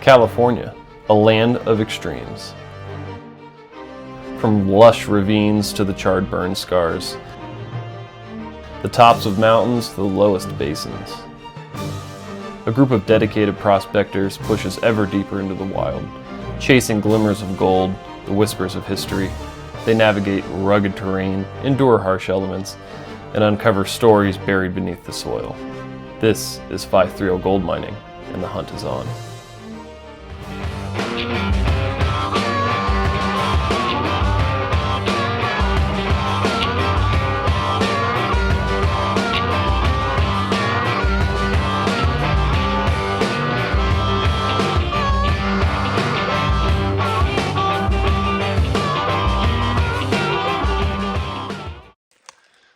California, a land of extremes. From lush ravines to the charred burn scars, the tops of mountains to the lowest basins. A group of dedicated prospectors pushes ever deeper into the wild, chasing glimmers of gold, the whispers of history. They navigate rugged terrain, endure harsh elements, and uncover stories buried beneath the soil. This is 530 Gold Mining, and the hunt is on.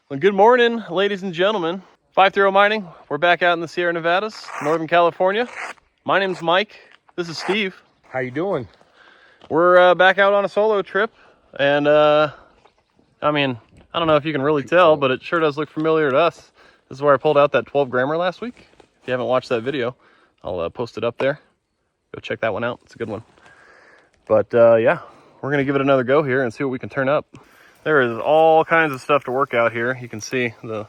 Well, good morning, ladies and gentlemen. 530 Mining, we're back out in the Sierra Nevadas, Northern California. My name's Mike, this is Steve. How you doing? We're back out on a solo trip, and I don't know if you can really tell, but it sure does look familiar to us. This is where I pulled out that 12 grammer last week. If you haven't watched that video, I'll post it up there. Go check that one out, it's a good one. But yeah, we're gonna give it another go here and see what we can turn up. There is all kinds of stuff to work out here. You can see the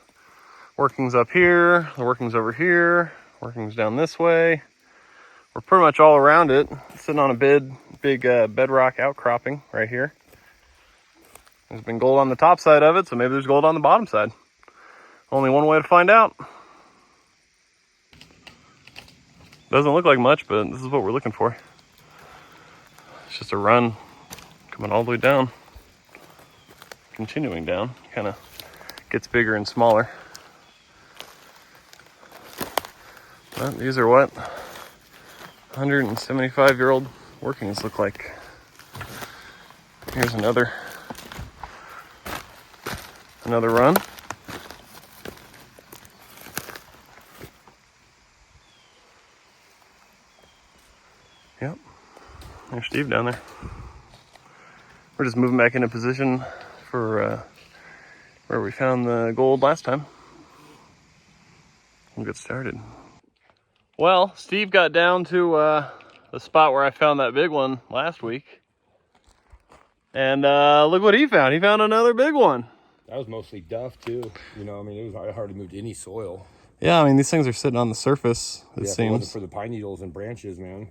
workings up here, the workings over here, workings down this way. We're pretty much all around it, sitting on a big bedrock outcropping right here. There's been gold on the top side of it, so maybe there's gold on the bottom side. Only one way to find out. Doesn't look like much, but this is what we're looking for. It's just a run coming all the way down. Continuing down, kind of gets bigger and smaller. But these are what 175-year-old workings look like. Here's another run. Yep, there's Steve down there. We're just moving back into position for where we found the gold last time. We'll get started. Well, Steve got down to the spot where I found that big one last week. And look what he found. He found another big one. That was mostly duff too. You know, I mean, it was hardly moved any soil. Yeah, I mean, these things are sitting on the surface, it seems. If it wasn't for the pine needles and branches, man.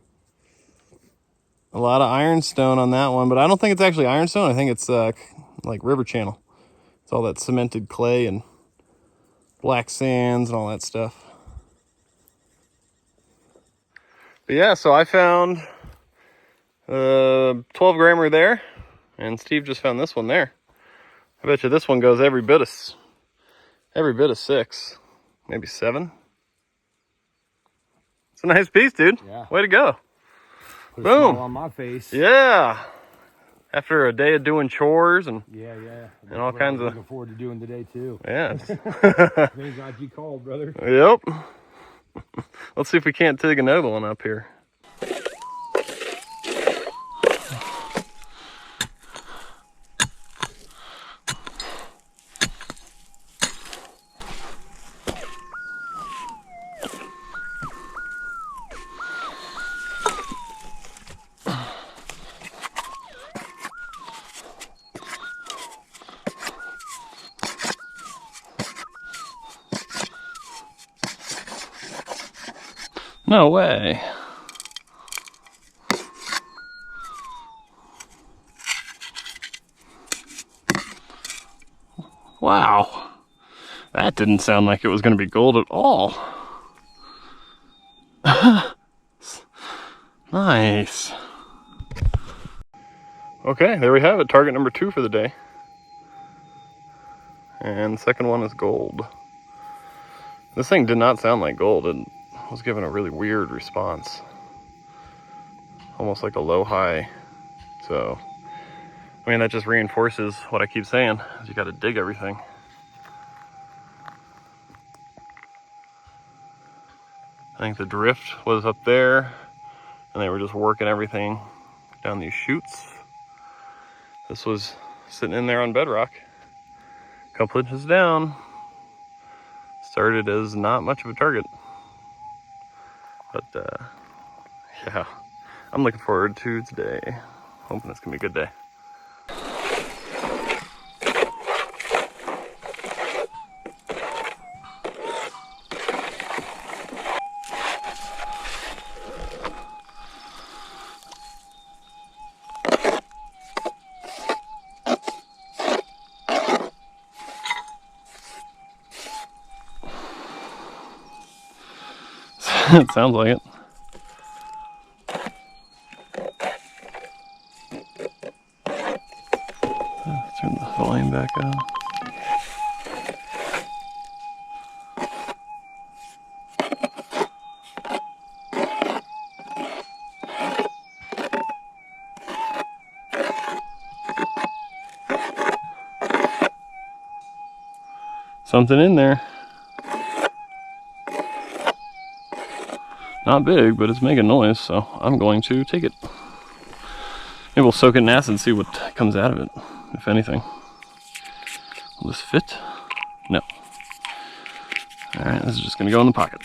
A lot of ironstone on that one, but I don't think it's actually ironstone. I think it's like river channel. It's all that cemented clay and black sands and all that stuff. But yeah, so I found 12 grammer there, and Steve just found this one there. I bet you this one goes every bit of 6, maybe 7. It's a nice piece, dude. Yeah. Way to go. Put Boom. a smile on my face. Yeah. After a day of doing chores and and all kinds of. Looking forward to doing today too. Yeah. Thank God you called, brother. Yep. Let's see if we can't dig another one up here. No way. Wow. That didn't sound like it was going to be gold at all. Nice. Okay, there we have it. Target number 2 for the day. And the second one is gold. This thing did not sound like gold. It was given a really weird response. Almost like a low-high. So, I mean, that just reinforces what I keep saying. Is you got to dig everything. I think the drift was up there, and they were just working everything down these chutes. This was sitting in there on bedrock. A couple inches down. Started as not much of a target. But, yeah. I'm looking forward to today. Hoping it's gonna be a good day. It sounds like it. Let's turn the volume back up. Something in there. Not big, but it's making noise, so I'm going to take it. Maybe we'll soak it in acid and see what comes out of it, if anything. Will this fit? No. Alright, this is just gonna go in the pocket.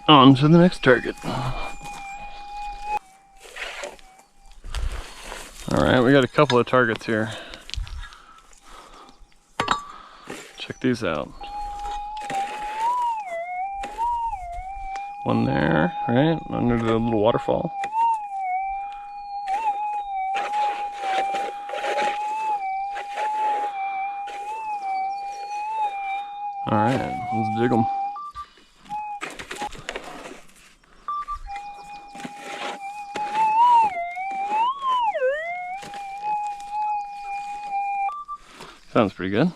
On to the next target. Alright, we got a couple of targets here. Check these out. One there, right, under the little waterfall. Alright, let's dig them. Sounds pretty good.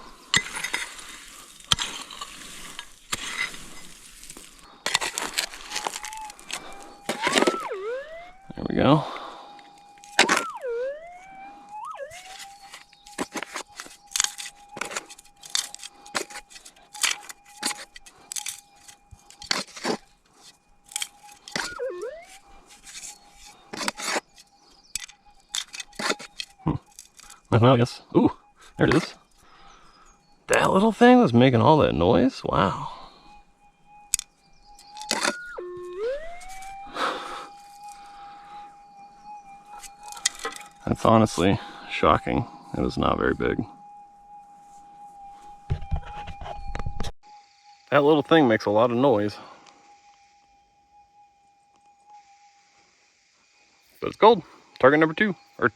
There we go. Well, I guess. Ooh, there it is. That little thing was making all that noise? Wow. That's honestly shocking. It was not very big. That little thing makes a lot of noise. But it's gold. Target number 2. Or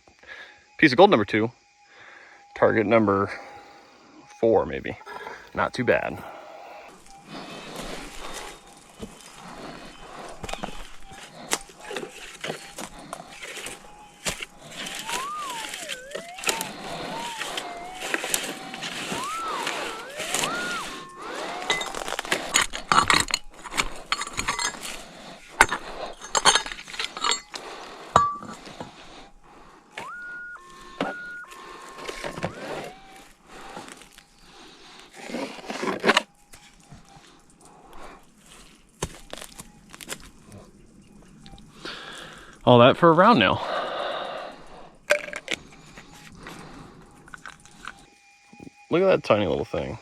piece of gold number 2. Target number 4, maybe. Not too bad. All that for a round now. Look at that tiny little thing.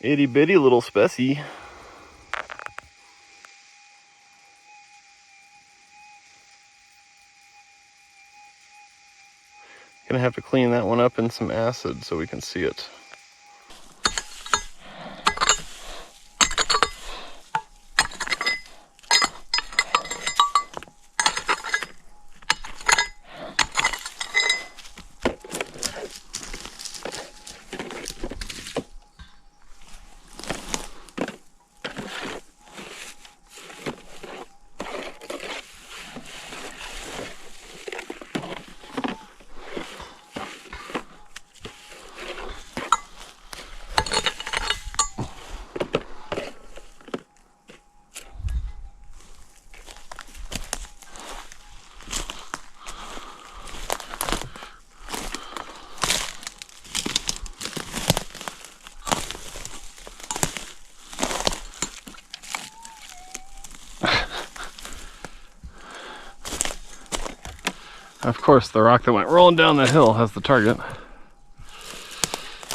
Itty bitty little specie. Gonna have to clean that one up in some acid so we can see it. Of course, the rock that went rolling down the hill has the target.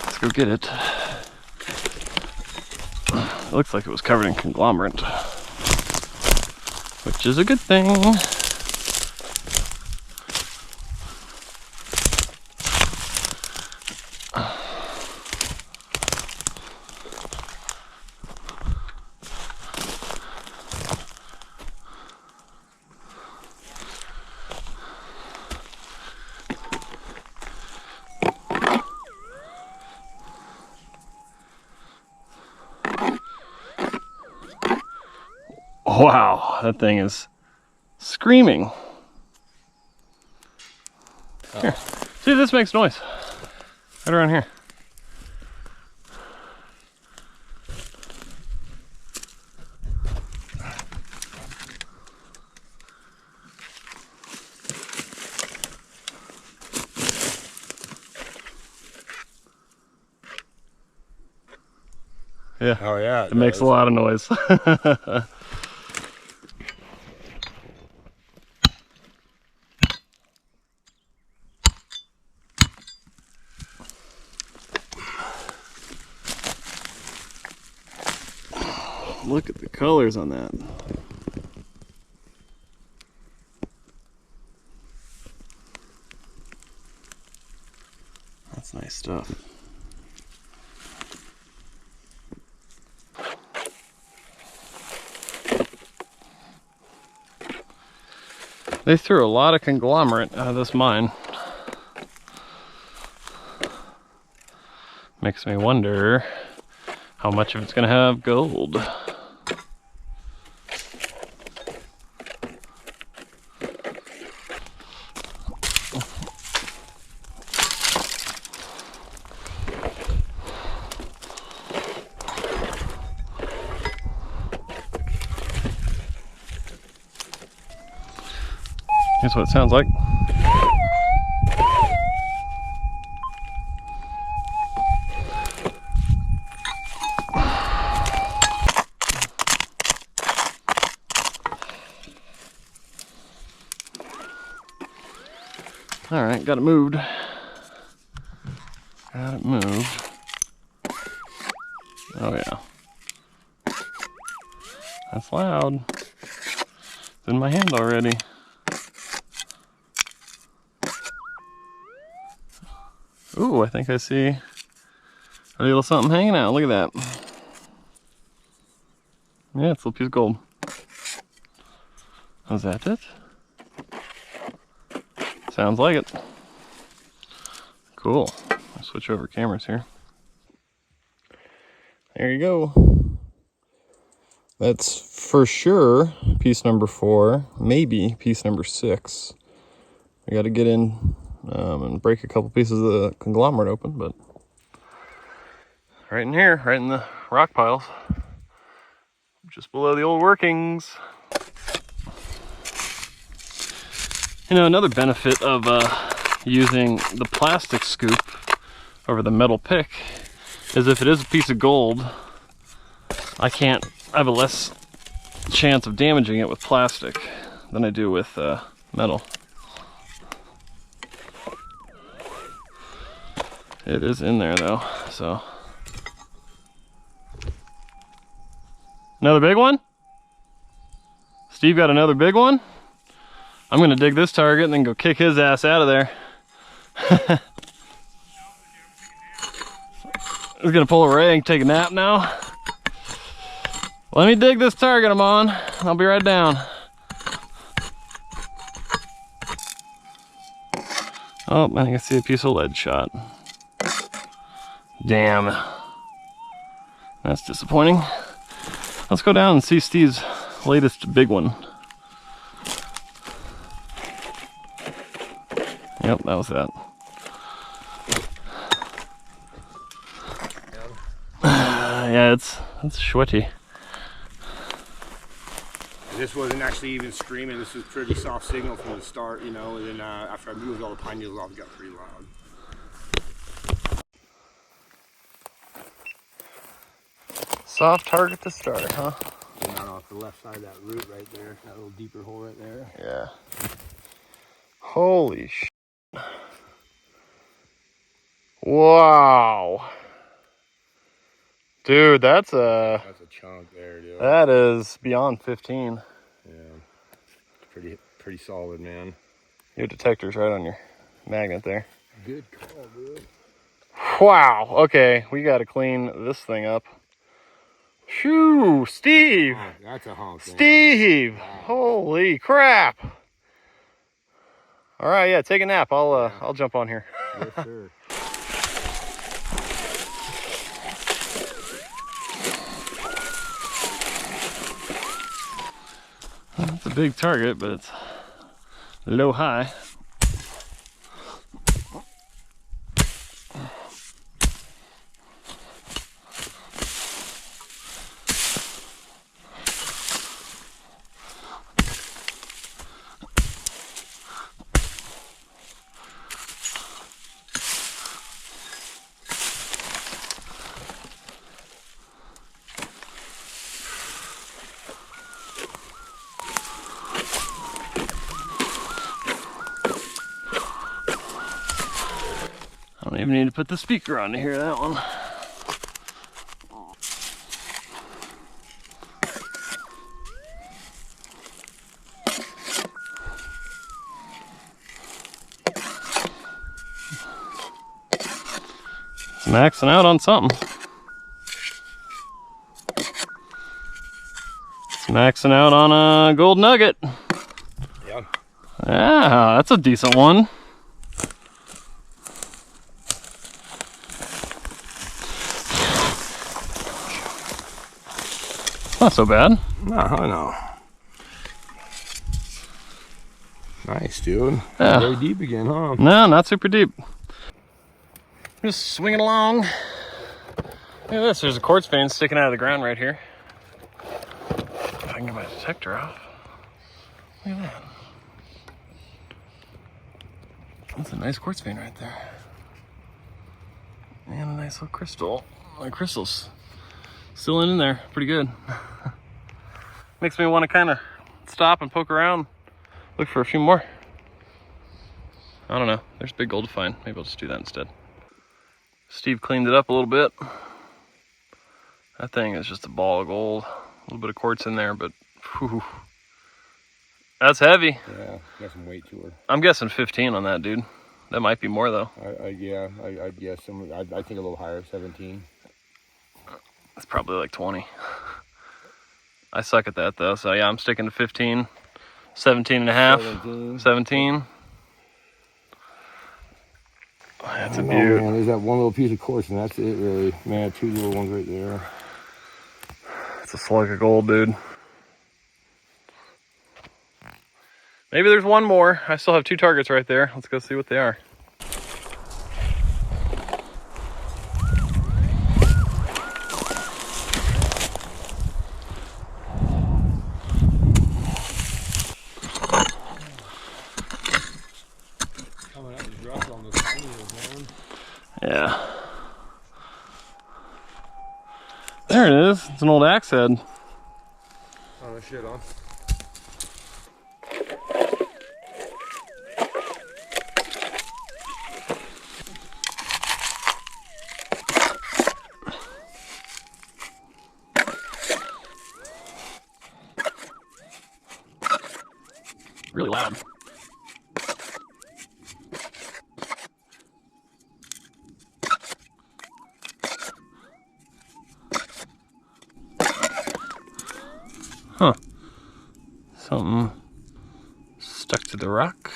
Let's go get it. It looks like it was covered in conglomerate, which is a good thing. Wow, that thing is screaming. Here, see, this makes noise. Right around here. Yeah. Oh yeah. It makes a lot of noise. Look at the colors on that. That's nice stuff. They threw a lot of conglomerate out of this mine. Makes me wonder how much of it's gonna have gold. Here's what it sounds like. All right, got it moved. Got it moved. Oh yeah. That's loud. It's in my hand already. Ooh, I think I see a little something hanging out. Look at that. Yeah, it's a little piece of gold. Was that it? Sounds like it. Cool. I'll switch over cameras here. There you go. That's for sure piece number 4, maybe piece number 6. I got to get in and break a couple pieces of the conglomerate open, but right in here, right in the rock piles, just below the old workings. You know, another benefit of using the plastic scoop over the metal pick is if it is a piece of gold, I have a less chance of damaging it with plastic than I do with metal. It is in there though, so. Another big one? Steve got another big one? I'm gonna dig this target and then go kick his ass out of there. He's gonna pull a ray and take a nap now. Let me dig this target I'm on. I'll be right down. Oh, I think I see a piece of lead shot. Damn. That's disappointing. Let's go down and see Steve's latest big one. Yep, that was that. Yeah, it's sweaty. This wasn't actually even screaming. This was pretty soft signal from the start, you know. And then after I moved all the pine needles off, it got pretty loud. Soft target to start, huh? And not off the left side of that root right there, that little deeper hole right there. Yeah. Holy sh! Wow. Dude, that's a chunk there, dude. that is beyond 15. Yeah, pretty solid, man. Your detector's right on your magnet there. Good call, dude. Wow. Okay, we got to clean this thing up. Shoo, Steve. That's a honk. Steve. Wow. Holy crap. All right, yeah, take a nap. I'll jump on here. Yes, sir. It's a big target, but it's low high. I don't even need to put the speaker on to hear that one. It's maxing out on something. It's maxing out on a gold nugget. Yeah. Yeah, that's a decent one. Not so bad. No. Nice, dude. Yeah. Very deep again, huh? No, not super deep. Just swinging along. Look at this, there's a quartz vein sticking out of the ground right here. If I can get my detector off. Look at that. That's a nice quartz vein right there. And a nice little crystal. My crystal's still in there, pretty good. Makes me want to kind of stop and poke around, look for a few more. I don't know, there's big gold to find. Maybe I'll just do that instead. Steve cleaned it up a little bit. That thing is just a ball of gold. A little bit of quartz in there, but whew, that's heavy. Yeah, got some weight to her. I'm guessing 15 on that, dude. That might be more though. I'd guess I think a little higher, 17. It's probably like 20. I suck at that though, so yeah, I'm sticking to 15, 17 and a half, 17. Oh, that's a beaut. Man, there's that one little piece of quartz, and that's it, really. Man, two little ones right there. It's a slug of gold, dude. Maybe there's one more. I still have 2 targets right there. Let's go see what they are. Yeah. There it is. It's an old axe head. Oh, no shit, huh? Really loud. Huh. Something stuck to the rock.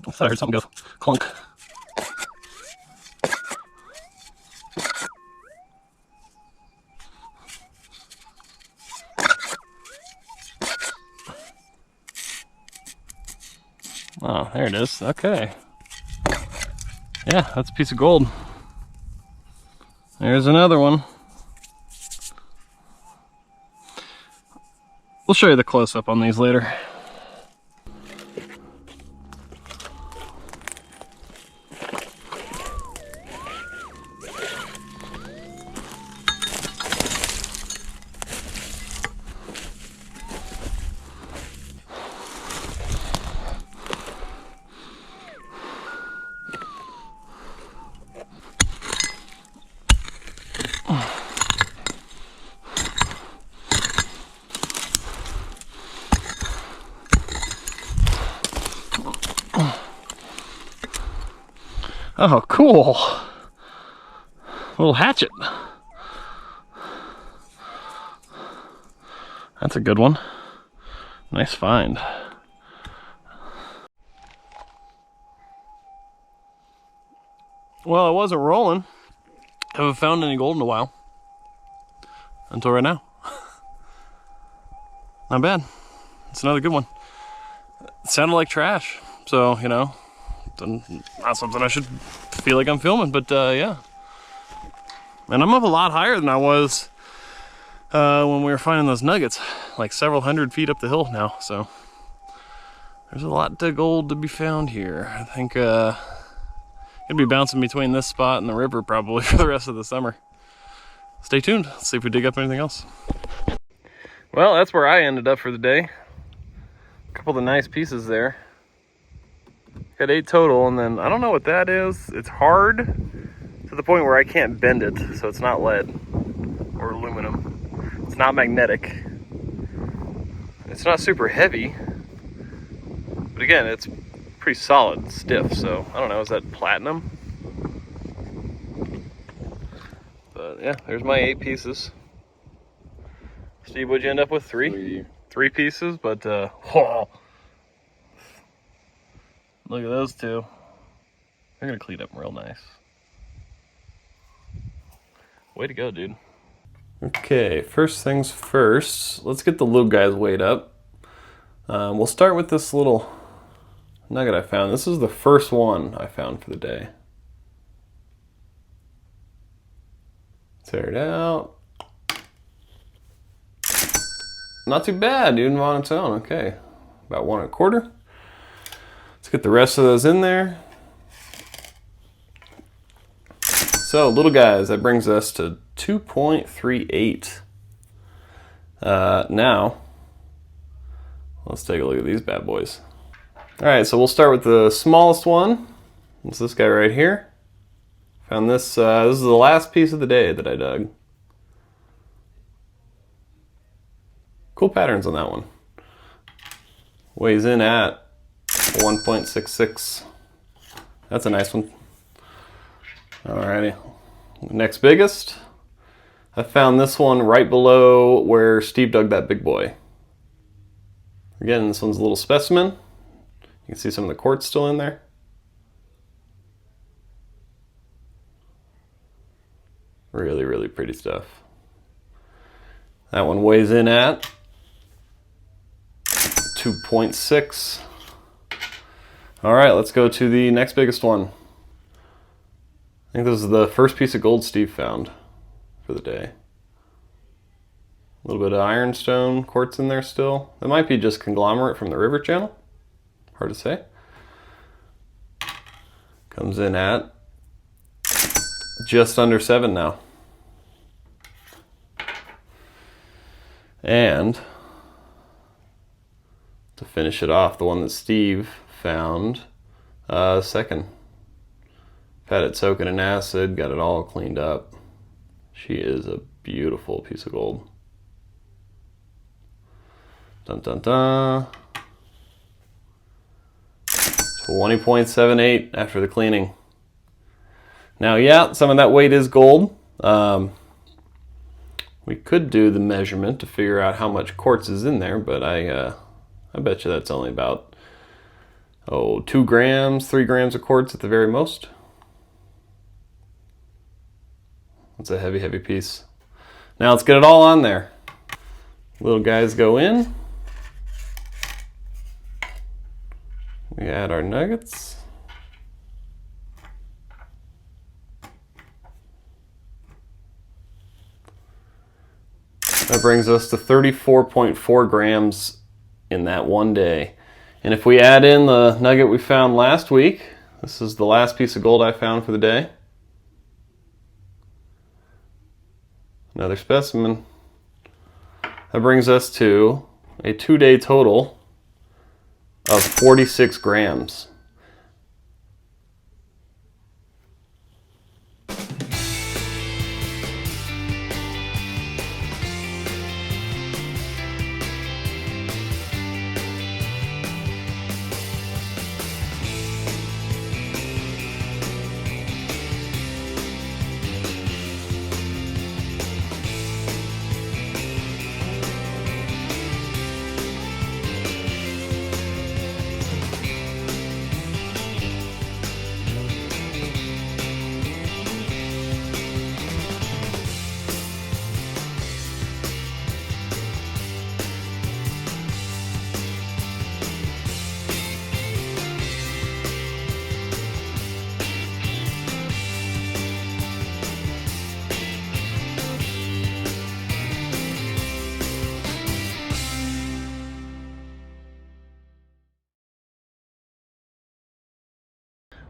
I thought I heard something go clunk. Oh, there it is. Okay. Yeah, that's a piece of gold. There's another one. We'll show you the close-up on these later. Oh, cool. Little hatchet. That's a good one. Nice find. Well, I wasn't rolling. I haven't found any gold in a while. Until right now. Not bad. It's another good one. It sounded like trash. So, you know, not something I should feel like I'm filming, but yeah. And I'm up a lot higher than I was when we were finding those nuggets. Like several hundred feet up the hill now, so. There's a lot of gold to be found here. I think it'll be bouncing between this spot and the river probably for the rest of the summer. Stay tuned, let's see if we dig up anything else. Well, that's where I ended up for the day. A couple of nice pieces there. Got 8 total, and then I don't know what that is. It's hard to the point where I can't bend it, so it's not lead or aluminum. It's not magnetic. It's not super heavy, but again, it's pretty solid, stiff, so I don't know, is that platinum? But yeah, there's my 8 pieces. Steve, what'd you end up with? 3? 3 pieces, but whoa. Look at those 2. They're gonna clean up real nice. Way to go, dude. Okay, first things first, let's get the little guy's weight up. We'll start with this little nugget I found. This is the first one I found for the day. Tear it out. Not too bad, even on its own. Okay, about 1 1/4. Let's get the rest of those in there. So, little guys, that brings us to 2.38. Now, let's take a look at these bad boys. All right, so we'll start with the smallest one. It's this guy right here. Found this, this is the last piece of the day that I dug. Cool patterns on that one. Weighs in at 1.66. That's a nice one. Alrighty, next biggest. I found this one right below where Steve dug that big boy. Again, this one's a little specimen. You can see some of the quartz still in there. Really, really pretty stuff. That one weighs in at 2.6. All right, let's go to the next biggest one. I think this is the first piece of gold Steve found for the day. A little bit of ironstone quartz in there still. That might be just conglomerate from the river channel. Hard to say. Comes in at just under 7 now. And to finish it off, the one that Steve found second. Had it soaking in acid, got it all cleaned up. She is a beautiful piece of gold. Dun dun dun. 20.78 after the cleaning. Now, yeah, some of that weight is gold. We could do the measurement to figure out how much quartz is in there, but I bet you that's only about 2 grams, 3 grams of quartz at the very most. That's a heavy, heavy piece. Now let's get it all on there. Little guys go in. We add our nuggets. That brings us to 34.4 grams in that one day. And if we add in the nugget we found last week, this is the last piece of gold I found for the day. Another specimen. That brings us to a 2-day total of 46 grams.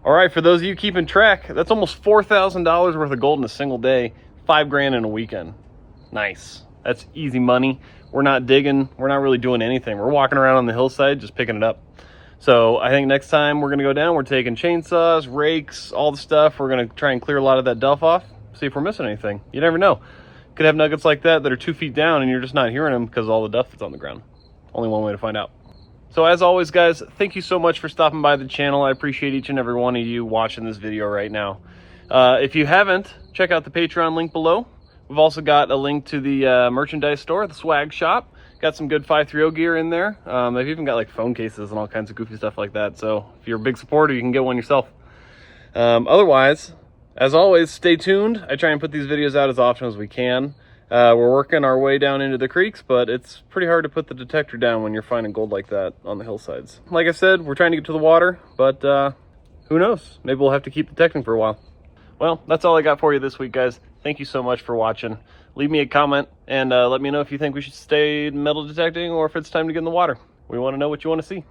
All right, for those of you keeping track, that's almost $4,000 worth of gold in a single day, $5,000 in a weekend. Nice. That's easy money. We're not digging. We're not really doing anything. We're walking around on the hillside just picking it up. So I think next time we're going to go down, we're taking chainsaws, rakes, all the stuff. We're going to try and clear a lot of that duff off, see if we're missing anything. You never know. Could have nuggets like that are 2 feet down and you're just not hearing them because of all the duff that's on the ground. Only one way to find out. So as always, guys, thank you so much for stopping by the channel. I appreciate each and every one of you watching this video right now. If you haven't, check out the Patreon link below. We've also got a link to the merchandise store, the swag shop. Got some good 530 gear in there. They've even got like phone cases and all kinds of goofy stuff like that. So if you're a big supporter, you can get one yourself. Otherwise, as always, stay tuned. I try and put these videos out as often as we can. We're working our way down into the creeks, but it's pretty hard to put the detector down when you're finding gold like that on the hillsides. Like I said, we're trying to get to the water, but who knows? Maybe we'll have to keep detecting for a while. Well, that's all I got for you this week, guys. Thank you so much for watching. Leave me a comment and let me know if you think we should stay metal detecting or if it's time to get in the water. We want to know what you want to see.